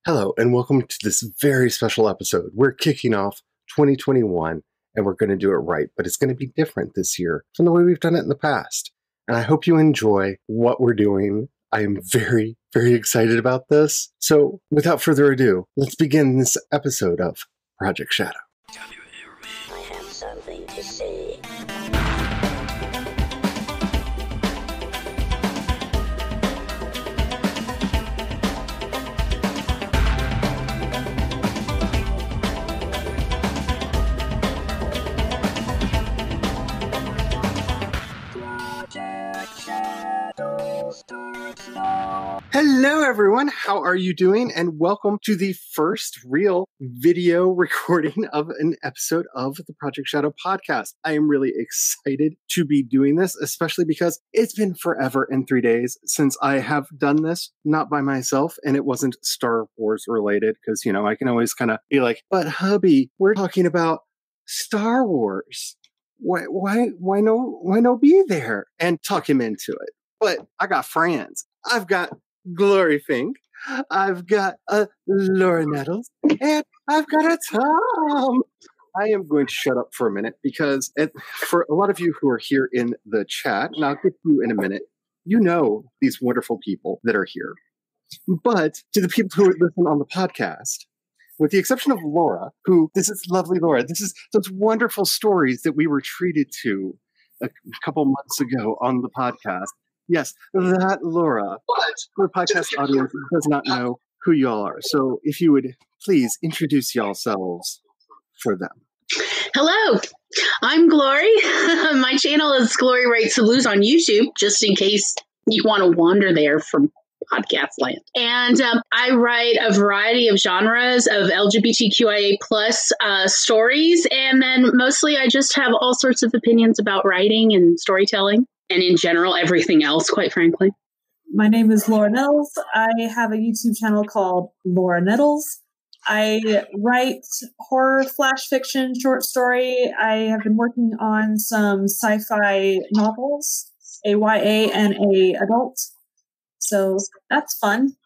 Hello, and welcome to this very special episode. We're kicking off 2021, and we're going to do it right, but it's going to be different this year from the way we've done it in the past. And I hope you enjoy what we're doing. I am very, very excited about this. So without further ado, let's begin this episode of Project Shadow. I have something to say. Hello, everyone. How are you doing? And welcome to the first real video recording of an episode of the Project Shadow podcast. I am really excited to be doing this, especially because it's been forever and 3 days since I have done this, not by myself, and it wasn't Star Wars related, because, you know, I can always kind of be like, but hubby, we're talking about Star Wars. Why no be there and talk him into it? But I got friends. I've got Glory Fink, I've got Laura Nettles, and I've got a Tom. I am going to shut up for a minute because for a lot of you who are here in the chat, and I'll get to you in a minute, you know these wonderful people that are here. But to the people who listen on the podcast, with the exception of Laura, this is lovely Laura, this is those wonderful stories that we were treated to a couple months ago on the podcast. Yes, that Laura. But the podcast audience does not know who y'all are. So if you would please introduce yourselves for them. Hello, I'm Glory. My channel is Glory Writes the Blues on YouTube, just in case you want to wander there from podcast land. And I write a variety of genres of LGBTQIA plus stories. And then mostly I just have all sorts of opinions about writing and storytelling. And in general, everything else, quite frankly. My name is Laura Nettles. I have a YouTube channel called Laura Nettles. I write horror, flash fiction, short story. I have been working on some sci-fi novels, a YA and a adult. So that's fun.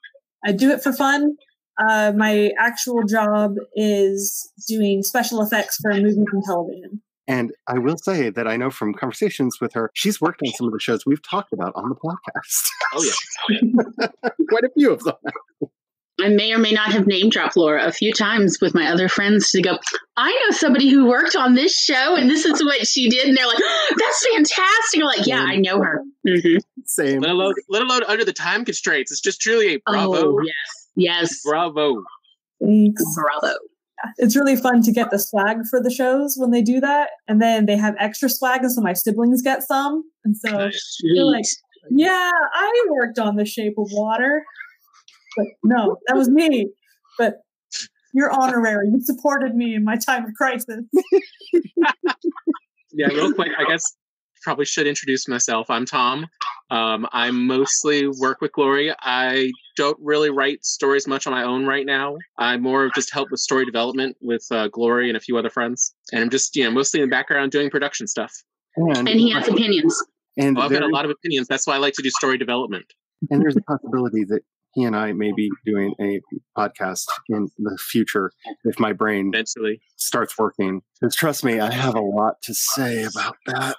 I do it for fun. My actual job is doing special effects for movies and television. And I will say that I know from conversations with her, she's worked on some of the shows we've talked about on the podcast. Oh, yeah. Quite a few of them. I may or may not have name dropped Laura a few times with my other friends to go, I know somebody who worked on this show and this is what she did. And they're like, oh, that's fantastic. I'm like, yeah, I know her. Mm-hmm. Same. Let alone under the time constraints. It's just truly a bravo. Oh, yes. Bravo. Thanks. Bravo. It's really fun to get the swag for the shows when they do that. And then they have extra swag, and so my siblings get some. And so they're like, yeah, I worked on The Shape of Water. But no, that was me. But you're honorary. You supported me in my time of crisis. Yeah, real quick, I guess probably should introduce myself. I'm Tom. I mostly work with Glory. I don't really write stories much on my own right now. I more of just help with story development with Glory and a few other friends. And I'm just, mostly in the background doing production stuff. And he has opinions. And I've got a lot of opinions. That's why I like to do story development. And there's a possibility that he and I may be doing a podcast in the future if my brain eventually starts working. Because trust me, I have a lot to say about that.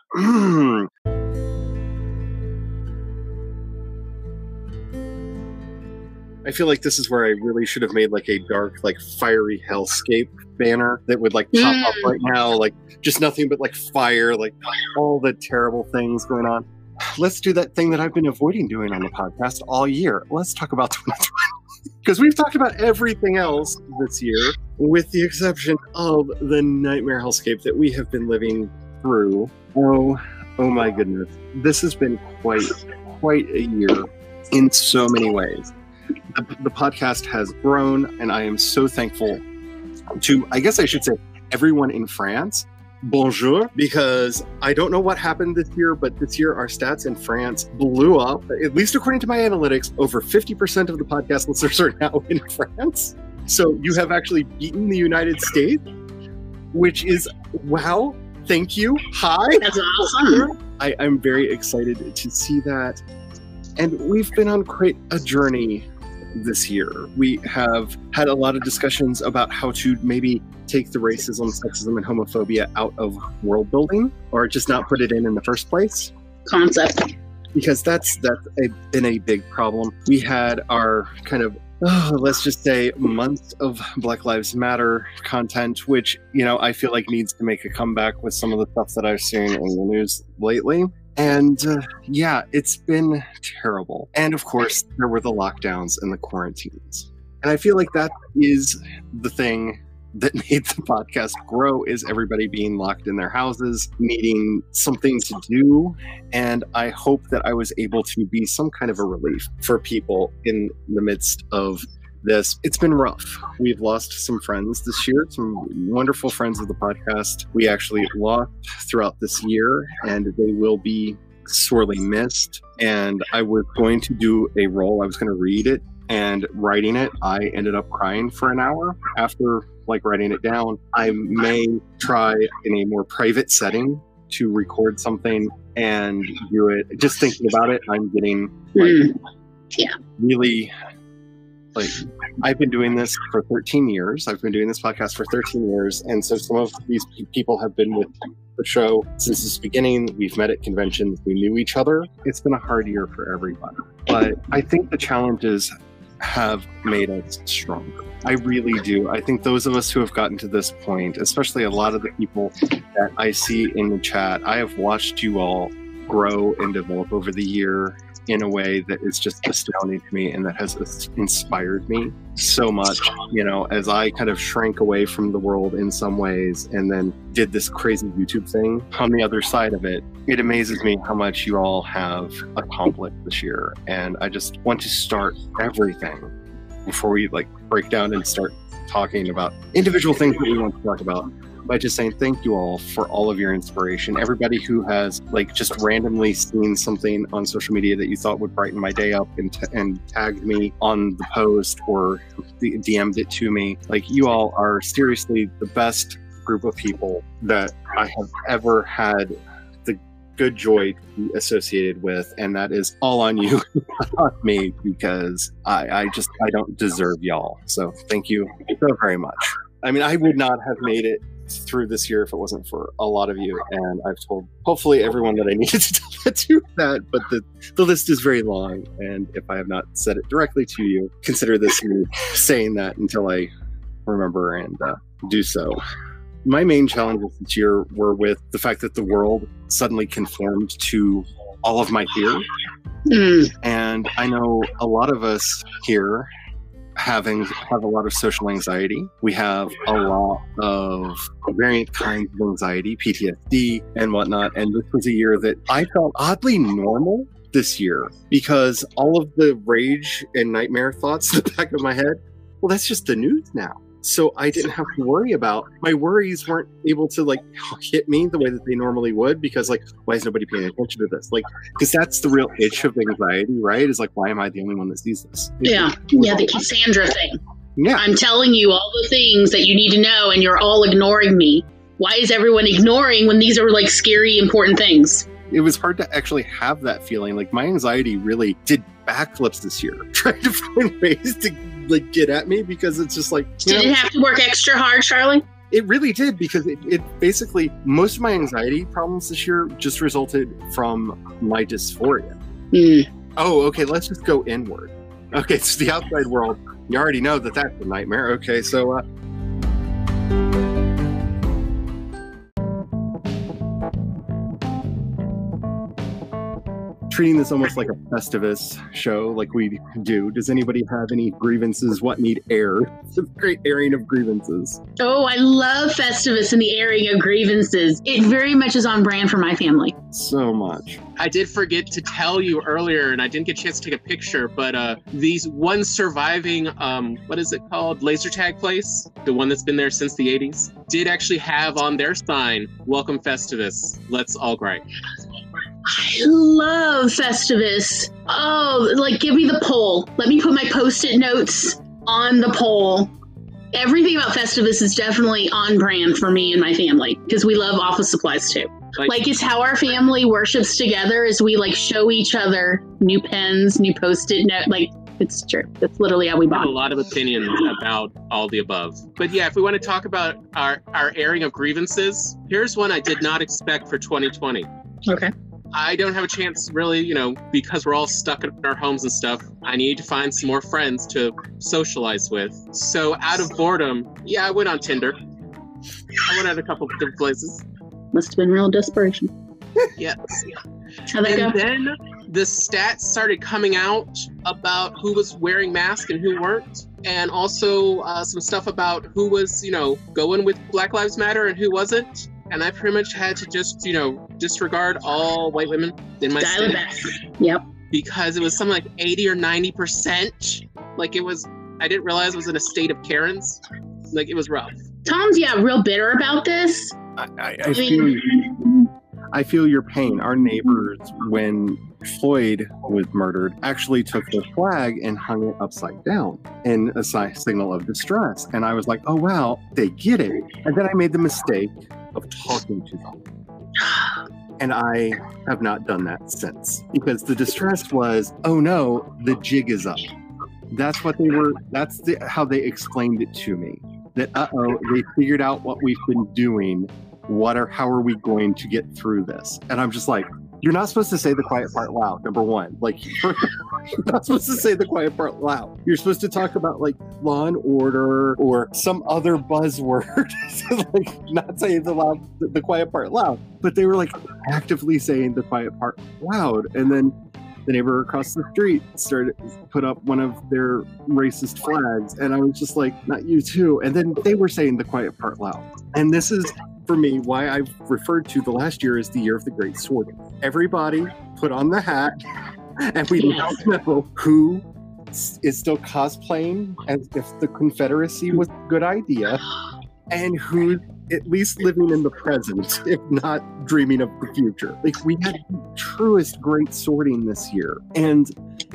I feel like this is where I really should have made like a dark, like fiery hellscape banner that would like pop up right now, like just nothing but like fire, like all the terrible things going on. Let's do that thing that I've been avoiding doing on the podcast all year. Let's talk about 2020. Because we've talked about everything else this year, with the exception of the nightmare hellscape that we have been living through. Oh my goodness. This has been quite a year in so many ways. The podcast has grown, and I am so thankful to, I guess I should say, everyone in France. Bonjour, because I don't know what happened this year, but this year our stats in France blew up. At least according to my analytics, over 50% of the podcast listeners are now in France. So you have actually beaten the United States, which is, wow, thank you. Hi. That's awesome. I'm very excited to see that. And we've been on quite a journey this year. We have had a lot of discussions about how to maybe take the racism, sexism, and homophobia out of world building, or just not put it in the first place. Concept. Because that's been a big problem. We had our kind of, let's just say, months of Black Lives Matter content, which, I feel like needs to make a comeback with some of the stuff that I've seen in the news lately. And it's been terrible. And of course, there were the lockdowns and the quarantines. And I feel like that is the thing that made the podcast grow, is everybody being locked in their houses, needing something to do. And I hope that I was able to be some kind of a relief for people in the midst of this. It's been rough. We've lost some friends this year, some wonderful friends of the podcast we actually lost throughout this year, and they will be sorely missed. And I was going to do a role. I was going to read it, and writing it, I ended up crying for an hour after writing it down. I may try in a more private setting to record something and do it. Just thinking about it, I'm getting really I've been doing this for 13 years. I've been doing this podcast for 13 years. And so some of these people have been with the show since its beginning. We've met at conventions. We knew each other. It's been a hard year for everybody. But I think the challenges have made us stronger. I really do. I think those of us who have gotten to this point, especially a lot of the people that I see in the chat, I have watched you all grow and develop over the year in a way that is just astounding to me, and that has inspired me so much, as I kind of shrank away from the world in some ways and then did this crazy YouTube thing. On the other side of it, it amazes me how much you all have accomplished this year. And I just want to start everything before we break down and start talking about individual things that we want to talk about, by just saying thank you all for all of your inspiration. Everybody who has just randomly seen something on social media that you thought would brighten my day up and tagged me on the post or DM'd it to me. You all are seriously the best group of people that I have ever had the good joy to be associated with. And that is all on you, not me, because I don't deserve y'all. So thank you so very much. I mean, I would not have made it through this year if it wasn't for a lot of you, and I've told hopefully everyone that I needed to tell that, but the list is very long, and if I have not said it directly to you, consider this me saying that until I remember and do so. My main challenges this year were with the fact that the world suddenly conformed to all of my fears, and I know a lot of us here have a lot of social anxiety. We have a lot of variant kinds of anxiety, PTSD and whatnot. And this was a year that I felt oddly normal this year, because all of the rage and nightmare thoughts in the back of my head, well, that's just the news now. So I didn't have to worry about, my worries weren't able to hit me the way that they normally would, because why is nobody paying attention to this? Because that's the real itch of anxiety, right? Is why am I the only one that sees this? The Cassandra thing. Yeah. I'm telling you all the things that you need to know, and you're all ignoring me. Why is everyone ignoring when these are scary, important things? It was hard to actually have that feeling. My anxiety really did backflips this year, trying to find ways to get at me, because it's just did it have to work extra hard, Charlie? It really did, because it basically, most of my anxiety problems this year just resulted from my dysphoria. Oh, okay, let's just go inward. Okay, so the outside world, you already know that that's a nightmare. Okay, so treating this almost like a Festivus show like we do. Does anybody have any grievances? What need air? It's a great airing of grievances. Oh, I love Festivus and the airing of grievances. It very much is on brand for my family. So much. I did forget to tell you earlier, and I didn't get a chance to take a picture, but these one surviving, what is it called? Laser tag place, the one that's been there since the 80s, did actually have on their sign, "Welcome Festivus, let's all gripe." I love Festivus. Oh, give me the poll. Let me put my Post-it notes on the poll. Everything about Festivus is definitely on brand for me and my family, because we love office supplies too. It's how our family worships together, as we show each other new pens, new Post-it note. It's true. That's literally how we I have bond. a lot of opinions about all the above. But yeah, if we want to talk about our airing of grievances, here's one I did not expect for 2020. Okay. I don't have a chance really, because we're all stuck in our homes and stuff. I need to find some more friends to socialize with. So out of boredom, yeah, I went on Tinder. I went out a couple of different places. Must have been real desperation. Yes. How'd that go? And then the stats started coming out about who was wearing masks and who weren't. And also some stuff about who was, going with Black Lives Matter and who wasn't. And I pretty much had to just, disregard all white women in my Dial it state. back. Yep. Because it was something like 80 or 90%. Like I didn't realize it was in a state of Karens. Like it was rough. Tom's, real bitter about this. I feel your pain. Our neighbors, when Floyd was murdered, actually took the flag and hung it upside down in a signal of distress. And I was like, oh, wow, they get it. And then I made the mistake of talking to them. And I have not done that since. Because the distress was, oh no, the jig is up. That's what they were, how they explained it to me. That, they figured out what we've been doing. How are we going to get through this? And I'm just like, you're not supposed to say the quiet part loud, number one. Like, you're not supposed to say the quiet part loud. You're supposed to talk about like law and order or some other buzzword. Like, not saying the quiet part loud. But they were like actively saying the quiet part loud. And then the neighbor across the street put up one of their racist flags. And I was just like, not you too. And then they were saying the quiet part loud. And this is, for me, why I've referred to the last year as the year of the great sorting. Everybody put on the hat, and we now know who is still cosplaying as if the Confederacy was a good idea, and who's at least living in the present, if not dreaming of the future. Like, we had the truest great sorting this year. And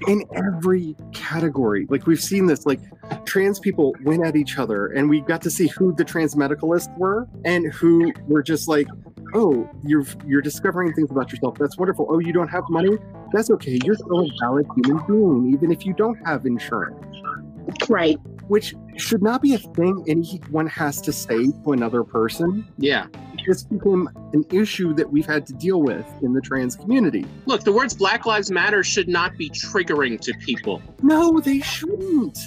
in every category, like, we've seen this, like, trans people went at each other, and we got to see who the trans medicalists were, and who were just like, oh, you're discovering things about yourself. That's wonderful. Oh, you don't have money? That's okay. You're still a valid human being, even if you don't have insurance. Right. Which should not be a thing anyone has to say to another person. Yeah. This became an issue that we've had to deal with in the trans community. Look, the words Black Lives Matter should not be triggering to people. No, they shouldn't.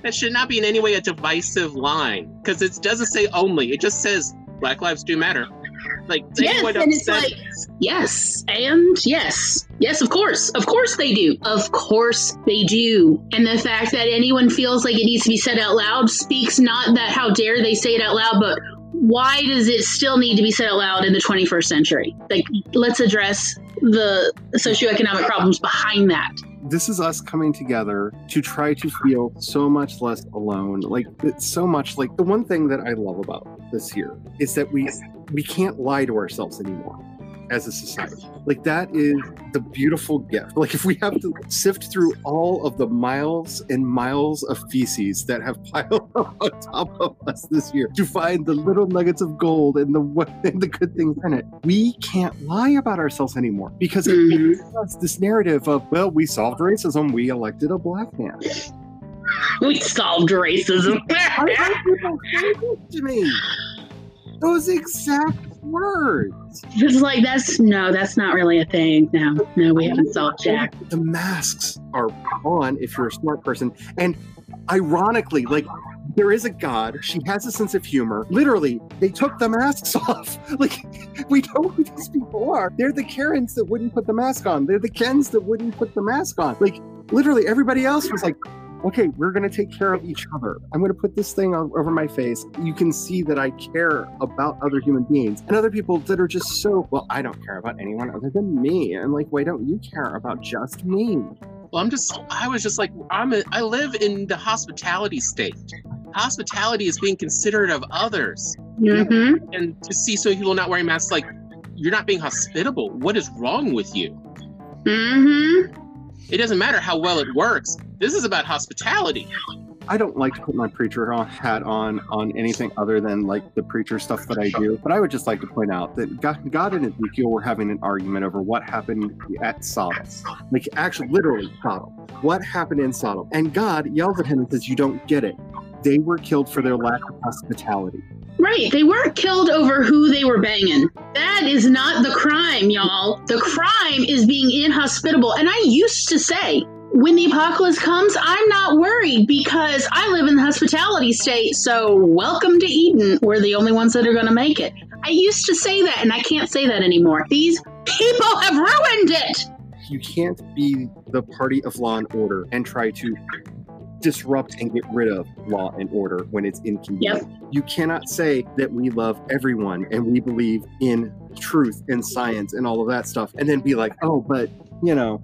That should not be in any way a divisive line. Because it doesn't say only. It just says Black Lives do matter. Like, yes, and it's like, yes, and yes. Yes, of course. Of course they do. Of course they do. And the fact that anyone feels like it needs to be said out loud speaks not that how dare they say it out loud, but why does it still need to be said out loud in the 21st century? Like, let's address the socioeconomic problems behind that. This is us coming together to try to feel so much less alone. Like, it's so much like the one thing that I love about this year is that we can't lie to ourselves anymore as a society. Like, that is the beautiful gift. Like, if we have to sift through all of the miles and miles of feces that have piled up on top of us this year to find the little nuggets of gold and the good things in it, we can't lie about ourselves anymore, because it gives us this narrative of, well, we solved racism, we elected a black man. We solved racism. I heard people say this to me. Those exact words. It's like, that's not really a thing. No, we haven't solved Jack. The masks are on if you're a smart person. And ironically, like, there is a God. She has a sense of humor. Literally, they took the masks off. Like, we know who these people are. They're the Karens that wouldn't put the mask on. They're the Kens that wouldn't put the mask on. Like, literally, everybody else was like, okay, we're going to take care of each other. I'm going to put this thing over my face. You can see that I care about other human beings. And other people that are just so, well, I don't care about anyone other than me. And like, why don't you care about just me? Well, I was just like, I live in the hospitality state. Hospitality is being considerate of others. Mm-hmm. And to see so many people not wearing masks, like, you're not being hospitable. What is wrong with you? Mm-hmm. It doesn't matter how well it works. This is about hospitality. I don't like to put my preacher hat on anything other than like the preacher stuff that I do. But I would just like to point out that God and Ezekiel were having an argument over what happened at Sodom. Like actually, literally Sodom. What happened in Sodom? And God yells at him and says, "You don't get it. They were killed for their lack of hospitality." Right. They weren't killed over who they were banging. That is not the crime, y'all. The crime is being inhospitable. And I used to say, when the apocalypse comes, I'm not worried because I live in the hospitality state. So welcome to Eden. We're the only ones that are going to make it. I used to say that, and I can't say that anymore. These people have ruined it. You can't be the party of law and order and try to disrupt and get rid of law and order when it's inconvenient. Yep. You cannot say that we love everyone and we believe in truth and science and all of that stuff and then be like, oh, but, you know,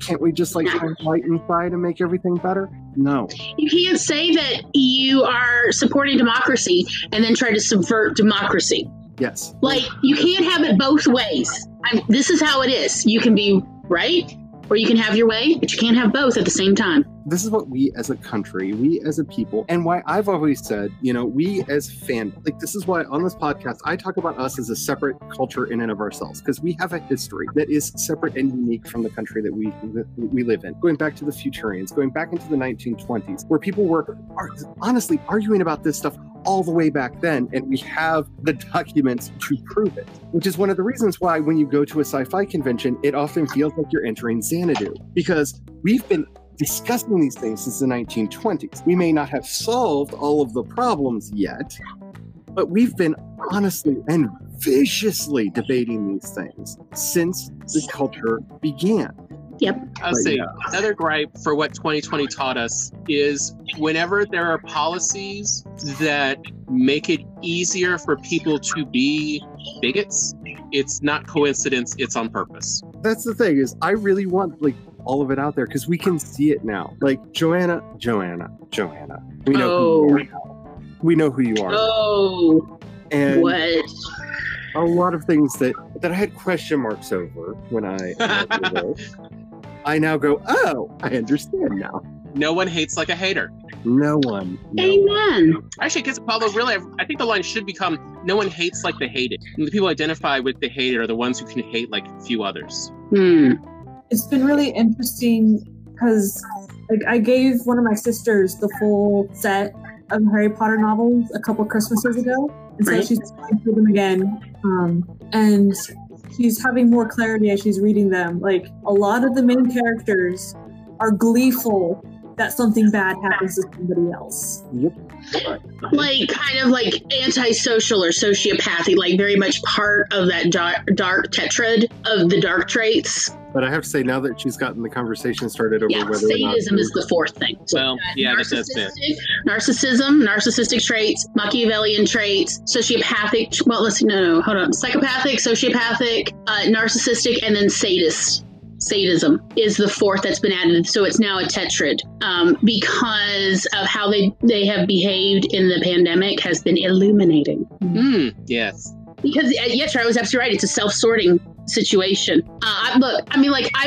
can't we just like shine light inside and make everything better? No. You can't say that you are supporting democracy and then try to subvert democracy. Yes. Like, you can't have it both ways. This is how it is. You can be right or you can have your way, but you can't have both at the same time. This is what we as a country, we as a people, and why I've always said, you know, we as like this is why on this podcast, I talk about us as a separate culture in and of ourselves, because we have a history that is separate and unique from the country that we live in. Going back to the Futurians, going back into the 1920s, where people were honestly arguing about this stuff all the way back then, and we have the documents to prove it, which is one of the reasons why when you go to a sci-fi convention, it often feels like you're entering Xanadu, because we've been discussing these things since the 1920s. We may not have solved all of the problems yet, but we've been honestly and viciously debating these things since the culture began. Yep. I'll say another gripe for what 2020 taught us is whenever there are policies that make it easier for people to be bigots, it's not coincidence, it's on purpose. That's the thing, is I really want like all of it out there because we can see it now. Like Joanna. We know who you are now. We know who you are. Oh. And what? A lot of things that I had question marks over when I now go, oh, I understand now. No one hates like a hater. No one. Amen. Actually, although really, I think the line should become, no one hates like the hated. And the people identify with the hated are the ones who can hate like a few others. It's been really interesting because like I gave one of my sisters the full set of Harry Potter novels a couple Christmases ago. And so she's going through them again. And she's having more clarity as she's reading them. Like, a lot of the main characters are gleeful that something bad happens to somebody else. Yep. Like, kind of like antisocial or sociopathy, like very much part of that dark tetrad of the dark traits. But I have to say, now that she's gotten the conversation started over whether sadism or not is the fourth thing. So well, yeah, that's it. Narcissism, narcissistic traits, Machiavellian traits, sociopathic. Well, hold on. Psychopathic, sociopathic, narcissistic, and then sadism is the fourth that's been added. So it's now a tetrad because of how they have behaved in the pandemic has been illuminating. Yes. Because, yes, I was absolutely right. It's a self-sorting situation. I'm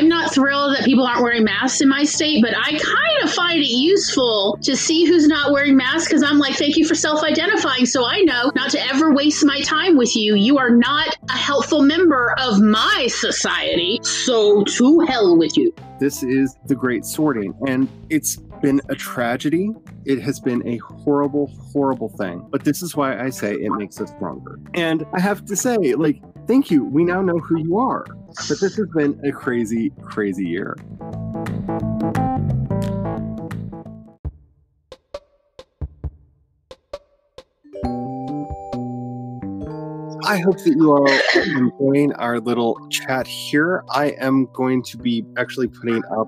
not thrilled that people aren't wearing masks in my state, but I kind of find it useful to see who's not wearing masks because I'm like, thank you for self-identifying so I know not to ever waste my time with you. You are not a helpful member of my society, so to hell with you. This is the great sorting, and it's been a tragedy. It has been a horrible, horrible thing. But this is why I say it makes us stronger. And I have to say, like, thank you. We now know who you are. But this has been a crazy, crazy year. I hope that you all are enjoying our little chat here. I am going to be actually putting up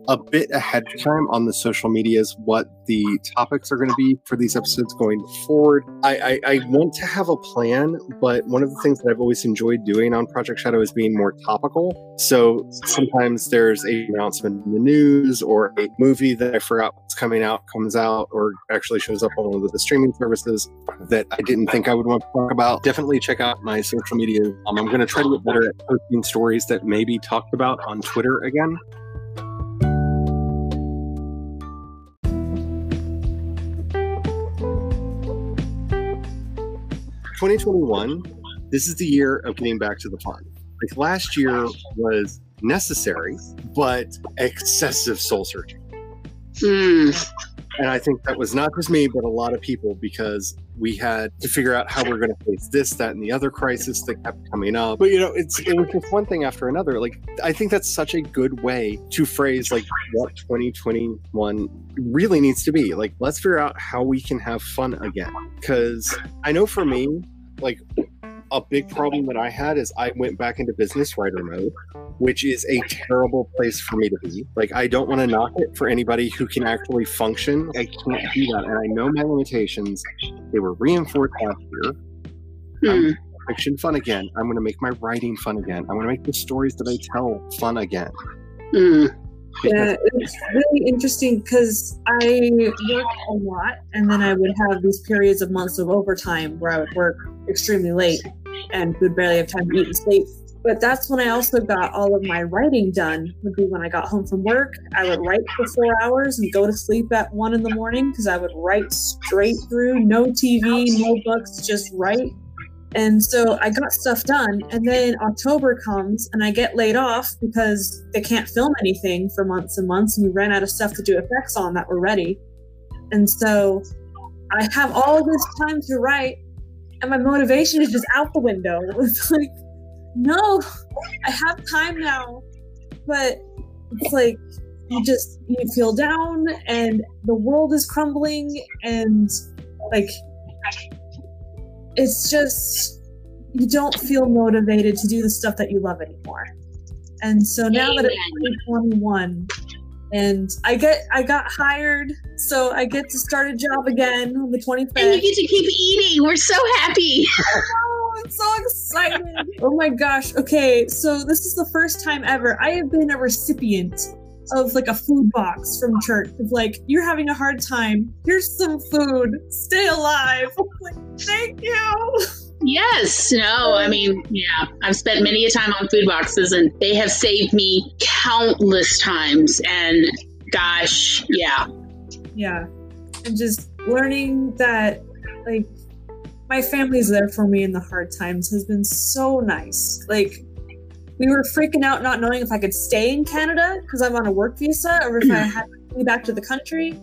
a bit ahead of time on the social medias what the topics are going to be for these episodes going forward. I want to have a plan, but one of the things that I've always enjoyed doing on Project Shadow is being more topical. So sometimes there's an announcement in the news or a movie that I forgot what's coming out comes out or actually shows up on one of the streaming services that I didn't think I would want to talk about. Definitely check out my social media. I'm going to try to get better at posting stories that may be talked about on Twitter again. 2021, this is the year of getting back to the fun. Like last year was necessary, but excessive soul searching. And I think that was not just me, but a lot of people, because we had to figure out how we're going to face this, that, and the other crisis that kept coming up. But, it was just one thing after another. Like, I think that's such a good way to phrase, like, what 2021 really needs to be. Like, let's figure out how we can have fun again. Because I know for me, like, a big problem that I had is I went back into business writer mode, which is a terrible place for me to be. Like, I don't want to knock it for anybody who can actually function. I can't do that. And I know my limitations. They were reinforced last year. I'm going to fiction fun again. I'm going to make my writing fun again. I'm going to make the stories that I tell fun again. Yeah, it's really interesting because I work a lot, and then I would have these periods of months of overtime where I would work extremely late and would barely have time to eat and sleep. But that's when I also got all of my writing done, would be when I got home from work. I would write for 4 hours and go to sleep at 1 in the morning because I would write straight through, no TV, no books, just write. And so I got stuff done, and then October comes and I get laid off because they can't film anything for months and months, and we ran out of stuff to do effects on that were ready. And so I have all this time to write, and my motivation is just out the window. It's like, no, I have time now, but it's like you feel down, and the world is crumbling, and like, it's just, you don't feel motivated to do the stuff that you love anymore. And so now that it's 2021 and I got hired, so I get to start a job again on the 25th. And you get to keep eating. We're so happy. Oh, I'm so excited. Oh my gosh. Okay, so this is the first time ever I have been a recipient of like a food box from church. Of like, you're having a hard time, here's some food, stay alive. I'm like, thank you. Yes. No, I mean, yeah, I've spent many a time on food boxes, and they have saved me countless times. And gosh, yeah. And just learning that, like, my family's there for me in the hard times has been so nice. Like, we were freaking out not knowing if I could stay in Canada because I'm on a work visa, or if I had to be back to the country.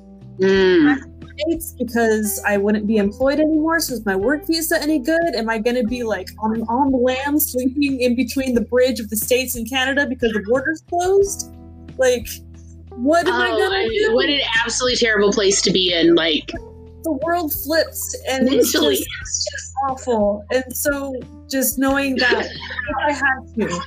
States because I wouldn't be employed anymore. So is my work visa any good? Am I going to be like on the lam sleeping in between the bridge of the States and Canada because the border's closed? Like, what am I going to do? What an absolutely terrible place to be in. Like, the world flips, and it's just awful. And so just knowing that if I had to,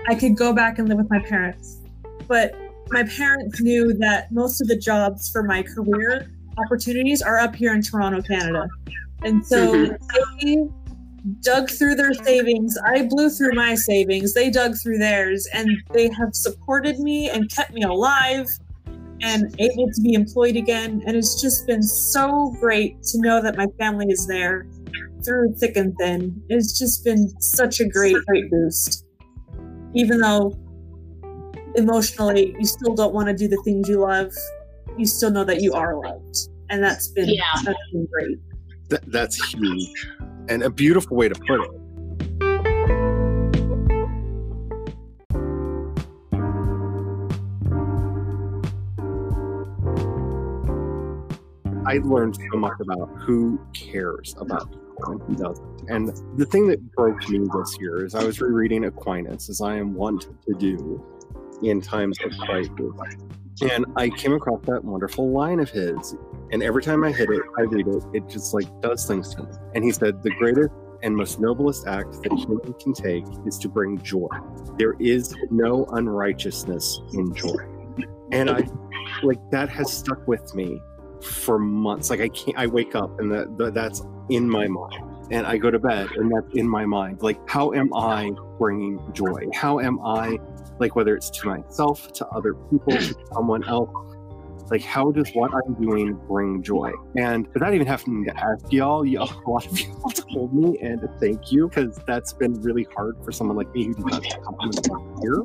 I could go back and live with my parents. But my parents knew that most of the jobs for my career opportunities are up here in Toronto, Canada. And so they dug through their savings. I blew through my savings. They dug through theirs, and they have supported me and kept me alive and able to be employed again. And it's just been so great to know that my family is there through thick and thin. It's just been such a great boost. Even though emotionally you still don't want to do the things you love, you still know that you are loved. And that's been great. That's huge. And a beautiful way to put it. I learned so much about who cares about people and who doesn't. And the thing that broke me this year is I was rereading Aquinas, as I am wont to do in times of crisis. And I came across that wonderful line of his. And every time I hit it, I read it, it just like does things to me. And he said, the greatest and most noblest act that a human can take is to bring joy. There is no unrighteousness in joy. And that has stuck with me for months. Like, I wake up and that's in my mind. And I go to bed and that's in my mind. Like, how am I bringing joy? How am I, like, whether it's to myself, to other people, to someone else, like, how does what I'm doing bring joy? And without even having to ask y'all, a lot of y'all told me, and thank you, because that's been really hard for someone like me who does not have compliment here.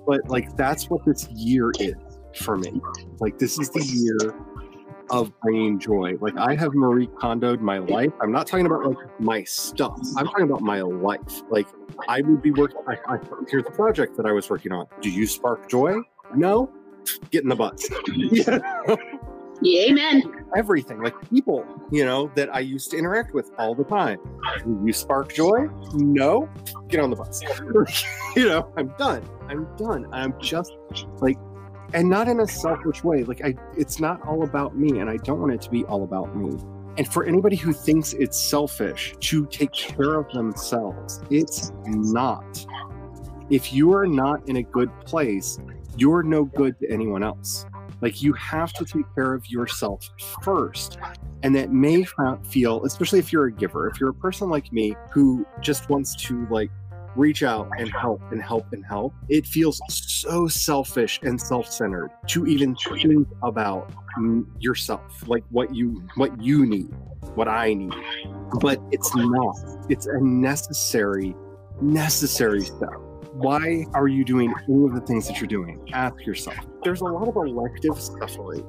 But, like, that's what this year is for me. Like, this is the year of bringing joy. Like, I have Marie Kondo'd my life. I'm not talking about like my stuff. I'm talking about my life. Like, I would be working. Here's the project that I was working on. Do you spark joy? No. Get in the bus. Yeah, amen. Everything, like people, that I used to interact with all the time. Do you spark joy? No. Get on the bus. I'm done. I'm just like, and not in a selfish way. Like, it's not all about me, and I don't want it to be all about me. And for anybody who thinks it's selfish to take care of themselves, it's not. If you are not in a good place, you're no good to anyone else. Like, you have to take care of yourself first. And that may feel, especially if you're a giver, if you're a person like me who just wants to like reach out and help and help and help, it feels so selfish and self-centered to even think about yourself, like what you need, what I need. But it's not. It's a necessary step. Why are you doing all of the things that you're doing? Ask yourself. There's a lot of elective suffering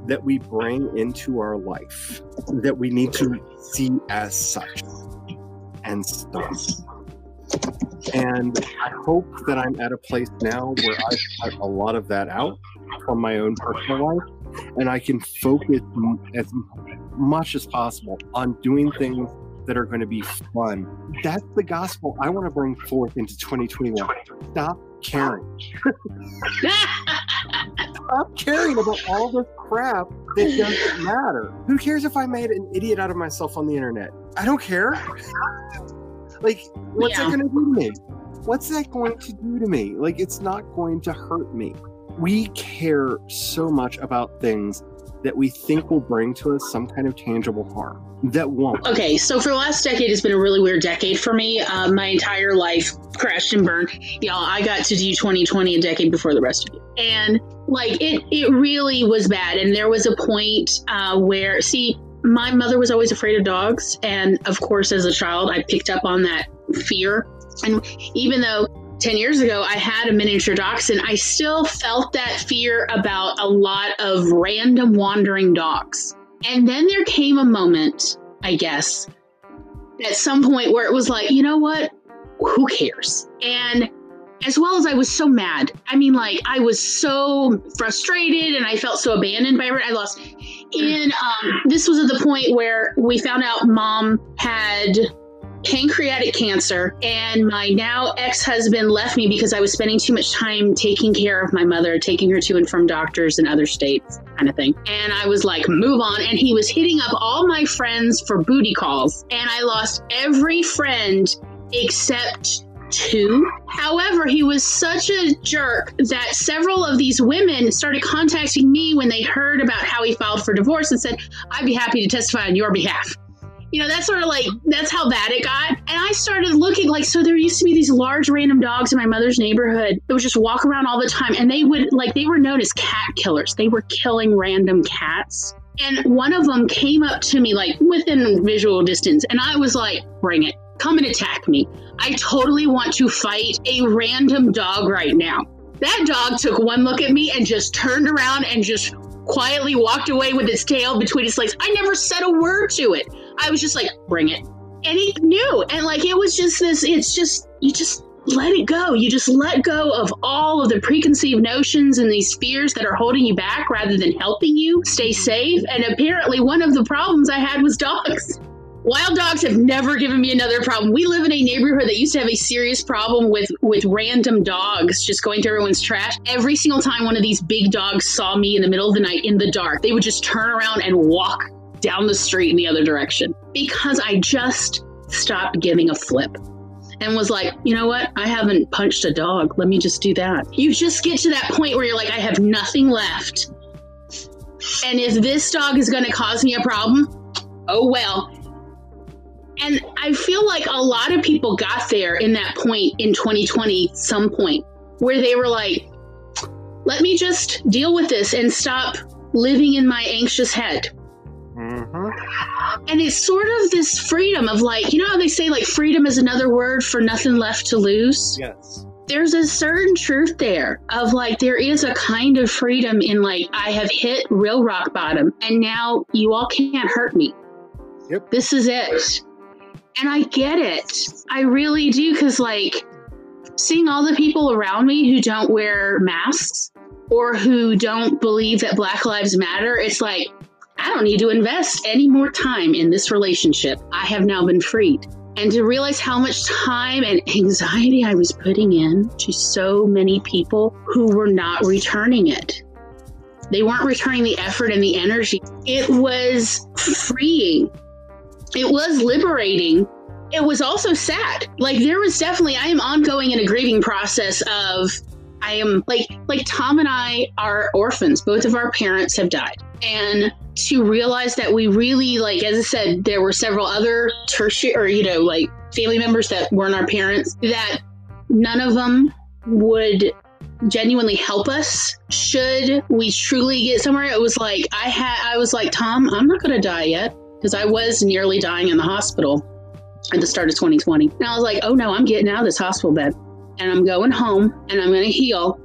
that we bring into our life that we need to see as such and stop. And I hope that I'm at a place now where I've cut a lot of that out from my own personal life, and I can focus as much as possible on doing things that are going to be fun. That's the gospel I want to bring forth into 2021. Stop caring. Stop caring about all this crap that doesn't matter. Who cares if I made an idiot out of myself on the internet? I don't care. Like, what's that going to do to me? What's that going to do to me? Like, it's not going to hurt me. We care so much about things that we think will bring to us some kind of tangible harm that won't. Okay, so for the last decade, it's been a really weird decade for me. My entire life crashed and burned. Y'all, I got to do 2020 a decade before the rest of you. And like, it really was bad. And there was a point where, my mother was always afraid of dogs. And of course, as a child, I picked up on that fear. And even though 10 years ago, I had a miniature dachshund, I still felt that fear about a lot of random wandering dogs. And then there came a moment, I guess, at some point where it was like, you know what? Who cares? And as well as I was so mad. I mean, like, I was so frustrated and I felt so abandoned by everyone. I lost. And this was at the point where we found out Mom had pancreatic cancer, and my now ex-husband left me because I was spending too much time taking care of my mother, taking her to and from doctors in other states, kind of thing. And I was like, move on. And he was hitting up all my friends for booty calls, and I lost every friend except 2. However, he was such a jerk that several of these women started contacting me when they heard about how he filed for divorce and said, I'd be happy to testify on your behalf. That's sort of like, that's how bad it got. And I started looking like, so there used to be these large random dogs in my mother's neighborhood that would just walk around all the time. And they were known as cat killers. They were killing random cats. And one of them came up to me like within visual distance. And I was like, bring it. Come and attack me. I totally want to fight a random dog right now. That dog took one look at me and just turned around and just quietly walked away with its tail between its legs. I never said a word to it. I was just like, bring it. And he knew. And like, it was just this, you just let it go. You just let go of all of the preconceived notions and these fears that are holding you back rather than helping you stay safe. And apparently one of the problems I had was dogs. Wild dogs have never given me another problem. We live in a neighborhood that used to have a serious problem with random dogs just going through everyone's trash. Every single time one of these big dogs saw me in the middle of the night in the dark, they would just turn around and walk down the street in the other direction because I just stopped giving a flip and was like, you know what? I haven't punched a dog. Let me just do that. You just get to that point where you're like, I have nothing left. And if this dog is going to cause me a problem, oh well. And I feel like a lot of people got there in that point in 2020, some point, where they were like, let me just deal with this and stop living in my anxious head. Mm-hmm. And it's sort of this freedom of like, you know how they say like freedom is another word for nothing left to lose? Yes. there's a certain truth there of like, there is a kind of freedom in like, I have hit real rock bottom and now you all can't hurt me. Yep. This is it. And I get it. I really do. Because like seeing all the people around me who don't wear masks or who don't believe that Black Lives Matter, it's like, I don't need to invest any more time in this relationship. I have now been freed. And to realize how much time and anxiety I was putting in to so many people who were not returning it. They weren't returning the effort and the energy. It was freeing. It was liberating. It was also sad. Like there was definitely, I am ongoing in a grieving process of, I am like Tom and I are orphans. Both of our parents have died. And to realize that we really, like, as I said, there were several other tertiary or, you know, like family members that weren't our parents, that none of them would genuinely help us should we truly get somewhere. It was like, I was like, Tom, I'm not going to die yet, because I was nearly dying in the hospital at the start of 2020. And I was like, oh no, I'm getting out of this hospital bed and I'm going home and I'm going to heal,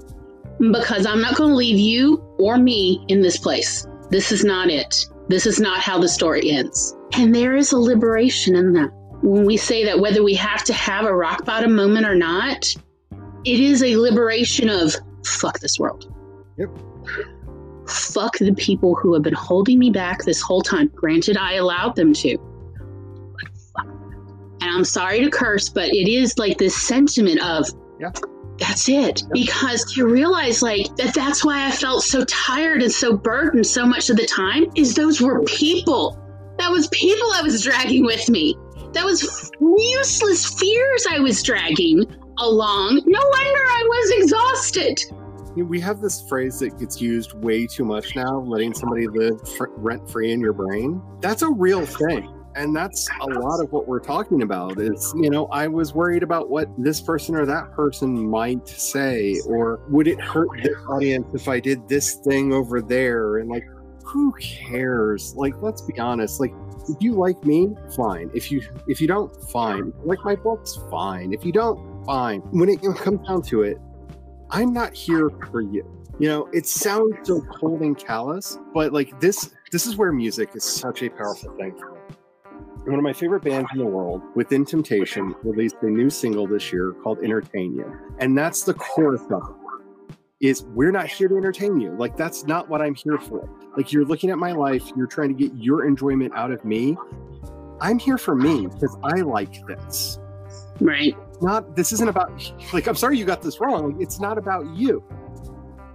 because I'm not going to leave you or me in this place. This is not it. This is not how the story ends. And there is a liberation in that. When we say that whether we have to have a rock bottom moment or not, it is a liberation of fuck this world. Yep. Fuck the people who have been holding me back this whole time. Granted, I allowed them to. But fuck them. And I'm sorry to curse, but it is like this sentiment of, that's it. Because to realize like that's why I felt so tired and so burdened so much of the time, is those were people. That was people I was dragging with me. That was useless fears I was dragging along. No wonder I was exhausted. We have this phrase that gets used way too much now, letting somebody live rent-free in your brain. That's a real thing. And that's a lot of what we're talking about is, you know, I was worried about what this person or that person might say, or would it hurt this audience if I did this thing over there? And like, who cares? Like, let's be honest. Like, if you like me, fine. If you don't, fine. If you like my books, fine. If you don't, fine. When it comes down to it, I'm not here for you. You know, it sounds so cold and callous, but like this is where music is such a powerful thing for me. One of my favorite bands in the world, Within Temptation, released a new single this year called Entertain You. And that's the chorus of it, is we're not here to entertain you. Like, that's not what I'm here for. Like, you're looking at my life, you're trying to get your enjoyment out of me. I'm here for me because I like this. Right. This isn't about, like, I'm sorry you got this wrong. It's not about you.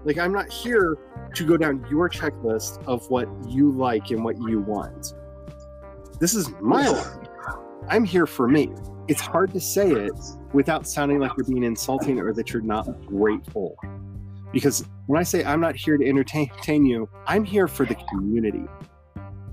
Like, I'm not here to go down your checklist of what you like and what you want. This is my life. I'm here for me. It's hard to say it without sounding like you're being insulting or that you're not grateful. Because when I say I'm not here to entertain you, I'm here for the community,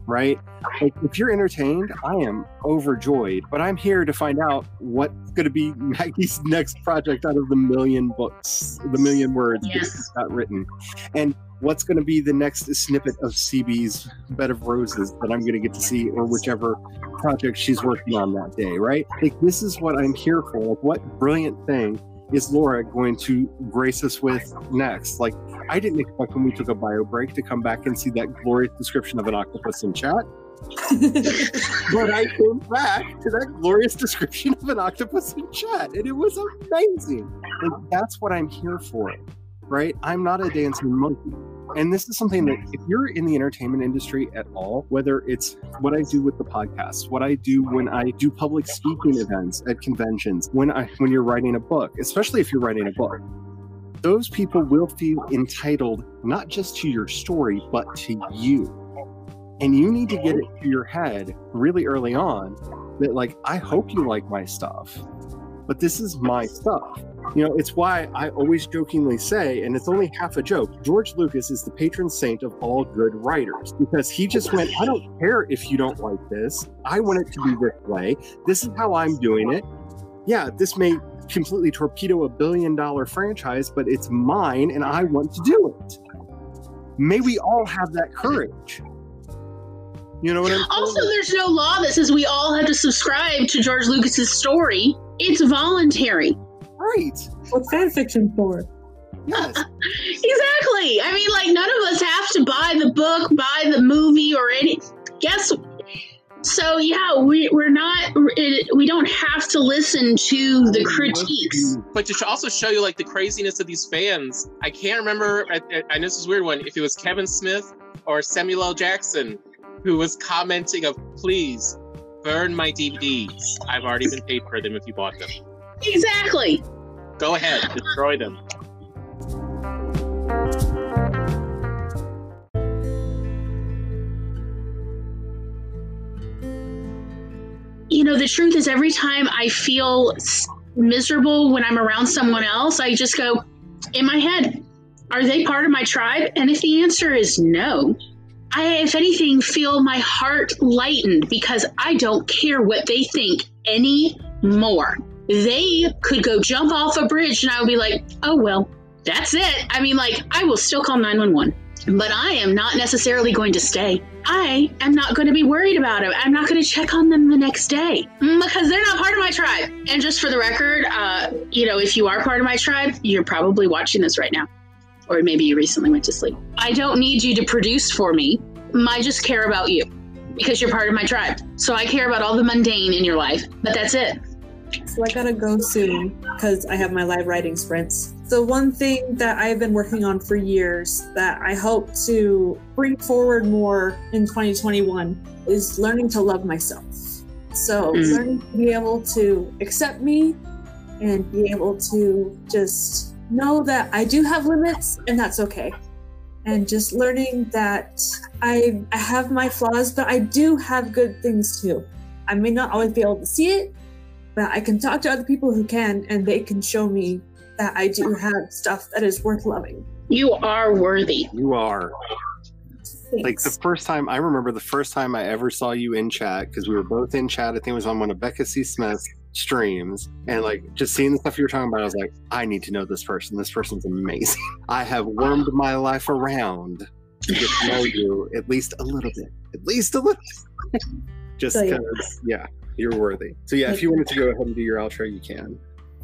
right? Like, if you're entertained, I am overjoyed, but I'm here to find out what's going to be Maggie's next project out of the million books, the million words that she's got written. And what's going to be the next snippet of CB's Bed of Roses that I'm going to get to see, or whichever project she's working on that day, right? Like, this is what I'm here for. Like, what brilliant thing is Laura going to grace us with next? Like, I didn't expect when we took a bio break to come back and see that glorious description of an octopus in chat. But I came back to that glorious description of an octopus in chat, and it was amazing. Like, that's what I'm here for, right? I'm not a dancing monkey. And this is something that if you're in the entertainment industry at all, whether it's what I do with the podcast, what I do when I do public speaking events at conventions, when you're writing a book, especially if you're writing a book, those people will feel entitled not just to your story, but to you. And you need to get it to your head really early on that, like, I hope you like my stuff, but this is my stuff. You know, it's why I always jokingly say, and it's only half a joke, George Lucas is the patron saint of all good writers, because he just went, I don't care if you don't like this. I want it to be this way. This is how I'm doing it. Yeah, this may completely torpedo $1 billion franchise, but it's mine and I want to do it. May we all have that courage. You know what I'm saying? Also, there's no law that says we all have to subscribe to George Lucas's story. It's voluntary. Right. What's fan fiction for? Yes. Exactly. I mean, like, none of us have to buy the book, buy the movie, or any. So yeah, we're not. We don't have to listen to the critiques. But to also show you like the craziness of these fans, I can't remember. I know this is a weird one. If it was Kevin Smith or Samuel L. Jackson who was commenting of, please burn my DVDs. I've already been paid for them if you bought them. Exactly. Go ahead, destroy them. You know, the truth is, every time I feel miserable when I'm around someone else, I just go, in my head, are they part of my tribe? And if the answer is no, I, if anything, feel my heart lightened because I don't care what they think anymore. They could go jump off a bridge and I would be like, oh, well, that's it. I mean, like, I will still call 911, but I am not necessarily going to stay. I am not going to be worried about them. I'm not going to check on them the next day because they're not part of my tribe. And just for the record, you know, if you are part of my tribe, you're probably watching this right now. Or maybe you recently went to sleep. I don't need you to produce for me. I just care about you because you're part of my tribe. So I care about all the mundane in your life, but that's it. So I gotta go soon because I have my live writing sprints. So one thing that I've been working on for years that I hope to bring forward more in 2021 is learning to love myself. So learning to be able to accept me and be able to just know that I do have limits and that's okay. And just learning that I have my flaws, but I do have good things too. I may not always be able to see it, but I can talk to other people who can, and they can show me that I do have stuff that is worth loving. You are worthy. You are. Thanks. Like I remember the first time I ever saw you in chat, because we were both in chat. I think it was on one of Becca C. Smith's streams. And like just seeing the stuff you were talking about, I was like, I need to know this person. This person's amazing. I have wormed my life around to get to know you at least a little bit. At least a little bit. Just because, yeah, you're worthy. So yeah, if you wanted to go ahead and do your outro, you can.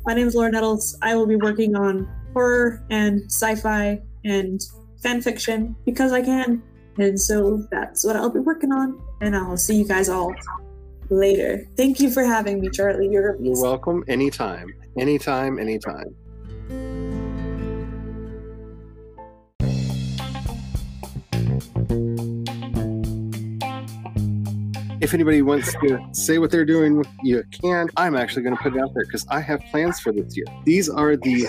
My name is Laura Nettles. I will be working on horror and sci-fi and fan fiction because I can. And so that's what I'll be working on. And I'll see you guys all later. Thank you for having me, Charlie. You're welcome. Anytime. Anytime. If anybody wants to say what they're doing, you can. I'm actually going to put it out there because I have plans for this year. These are the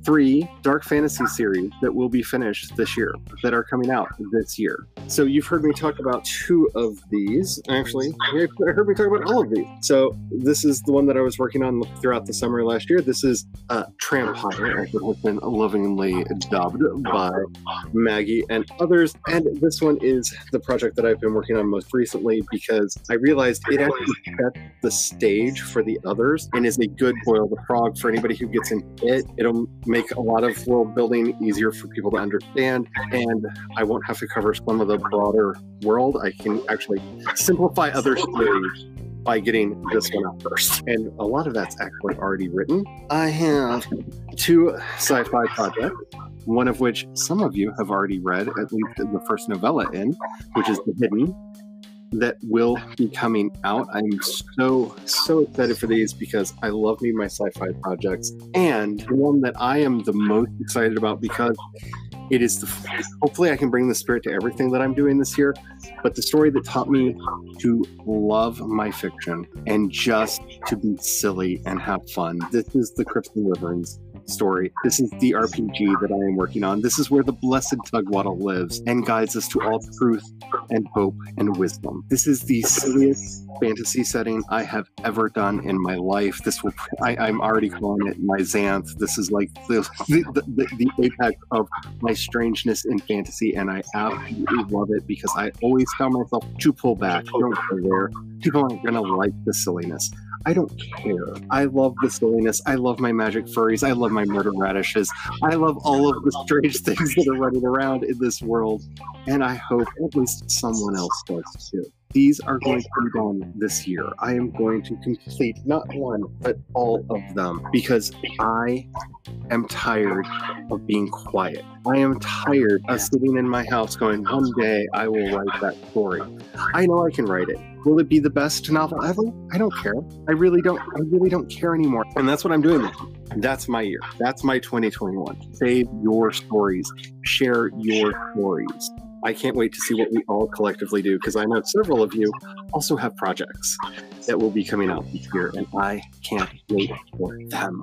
three dark fantasy series that will be finished this year, that are coming out this year. So you've heard me talk about two of these. Actually, you heard me talk about all of these. So this is the one that I was working on throughout the summer last year. This is Trampire, as it has been lovingly dubbed by Maggie and others. And this one is the project that I've been working on most recently, because I realized it actually sets the stage for the others and is a good boil the frog for anybody who gets in it. It'll make a lot of world building easier for people to understand, and I won't have to cover some of the broader world. I can actually simplify other stories by getting this one out first. And a lot of that's actually already written. I have two sci-fi projects, one of which some of you have already read, at least the first novella in, which is The Hidden, that will be coming out. I'm so excited for these because I love me my sci-fi projects, and the one that I am the most excited about because it is hopefully I can bring the spirit to everything that I'm doing this year, but the story that taught me to love my fiction and just to be silly and have fun. This is the Kristen Wyverns story. This is the RPG that I am working on. This is where the blessed Tugwaddle lives and guides us to all truth and hope and wisdom. This is the silliest fantasy setting I have ever done in my life. I'm already calling it my Xanth. This is like the apex of my strangeness in fantasy, and I absolutely love it because I always tell myself to pull back. Don't go there. People aren't gonna like the silliness. I don't care. I love the silliness. I love my magic furries. I love my murder radishes. I love all of the strange things that are running around in this world. And I hope at least someone else does too. These are going to be done this year. I am going to complete not one, but all of them because I am tired of being quiet. I am tired of sitting in my house going, one day I will write that story. I know I can write it. Will it be the best novel ever? I don't care. I really don't care anymore. And that's what I'm doing. That's my year. That's my 2021. Save your stories. Share your stories. I can't wait to see what we all collectively do because I know several of you also have projects that will be coming out this year, and I can't wait for them.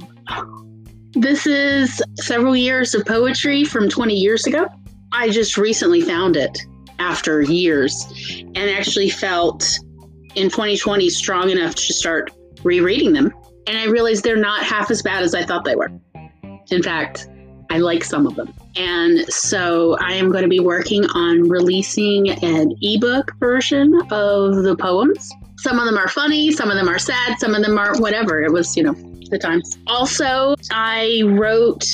This is several years of poetry from 20 years ago. I just recently found it after years and actually felt in 2020 strong enough to start rereading them. And I realized they're not half as bad as I thought they were. In fact, I like some of them. And so I am going to be working on releasing an ebook version of the poems. Some of them are funny, some of them are sad, some of them are whatever. It was, the times. Also, I wrote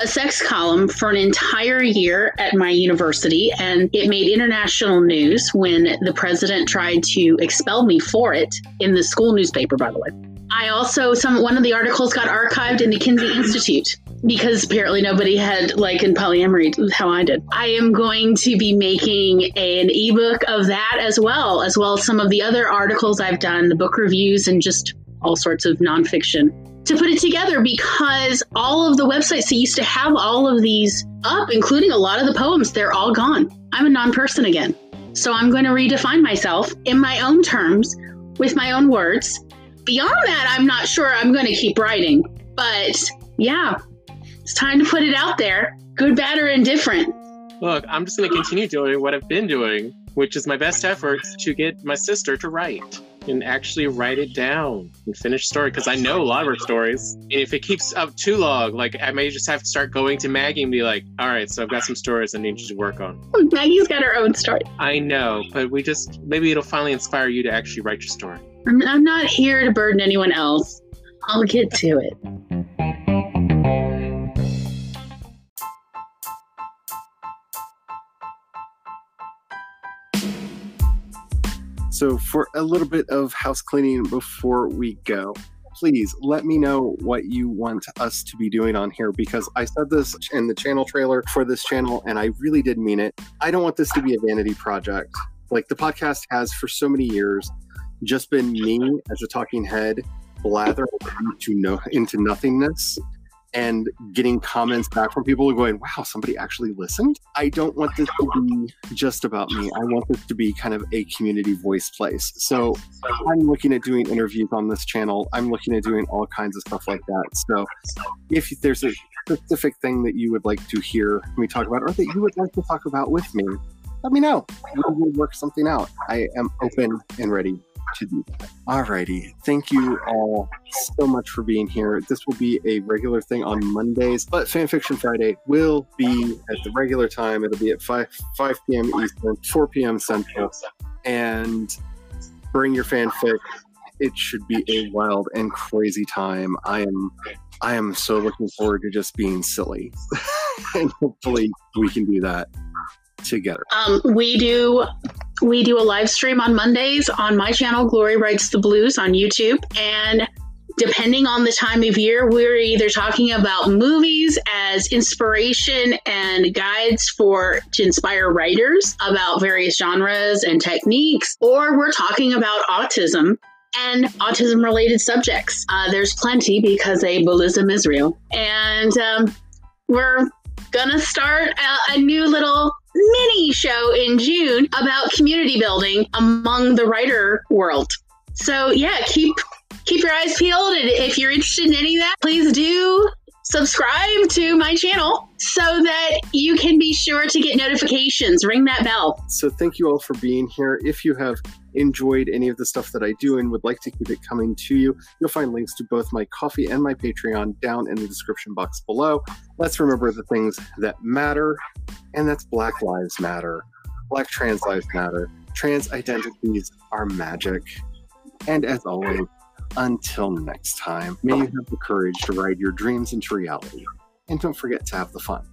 a sex column for an entire year at my university, and it made international news when the president tried to expel me for it in the school newspaper, by the way. I also, one of the articles got archived in the Kinsey Institute because apparently nobody had likened polyamory how I did. I am going to be making an ebook of that as well as some of the other articles I've done, the book reviews, and just all sorts of nonfiction to put it together because all of the websites that used to have all of these up, including a lot of the poems, they're all gone. I'm a non-person again. So I'm going to redefine myself in my own terms with my own words. Beyond that, I'm not sure I'm going to keep writing. But yeah, it's time to put it out there. Good, bad, or indifferent. Look, I'm just going to continue doing what I've been doing, which is my best efforts to get my sister to write and actually write it down and finish the story because I know a lot of her stories. And if it keeps up too long, I may just have to start going to Maggie and be like, all right, so I've got some stories I need you to work on. Maggie's got her own story. I know, but maybe it'll finally inspire you to actually write your story. I'm not here to burden anyone else. I'll get to it. So for a little bit of house cleaning before we go, please let me know what you want us to be doing on here because I said this in the channel trailer for this channel and I really did mean it. I don't want this to be a vanity project. Like the podcast has for so many years just been me as a talking head blathering into nothingness and getting comments back from people going, wow, somebody actually listened. I don't want this to be just about me. I want this to be kind of a community voice place. So I'm looking at doing interviews on this channel. I'm looking at doing all kinds of stuff like that. So if there's a specific thing that you would like to hear me talk about or that you would like to talk about with me, let me know. We will work something out. I am open and ready to do that. Alrighty. Thank you all so much for being here. This will be a regular thing on Mondays, but Fanfiction Friday will be at the regular time. It'll be at 5 p.m. Eastern, 4 p.m. Central. And bring your fanfic. It should be a wild and crazy time. I am so looking forward to just being silly. And hopefully we can do that together. We do a live stream on Mondays on my channel, Glory Writes the Blues on YouTube. And depending on the time of year, we're either talking about movies as inspiration and guides to inspire writers about various genres and techniques, or we're talking about autism and autism-related subjects. There's plenty because ableism is real. And we're gonna start a new little mini show in June about community building among the writer world. So yeah, keep your eyes peeled, and if you're interested in any of that, please do subscribe to my channel so that you can be sure to get notifications. Ring that bell. So thank you all for being here. If you have enjoyed any of the stuff that I do and would like to keep it coming to you, you'll find links to both my Ko-fi and my Patreon down in the description box below. Let's remember the things that matter, and that's Black Lives Matter, Black trans lives matter, trans identities are magic. And as always, until next time, may you have the courage to ride your dreams into reality. And don't forget to have the fun.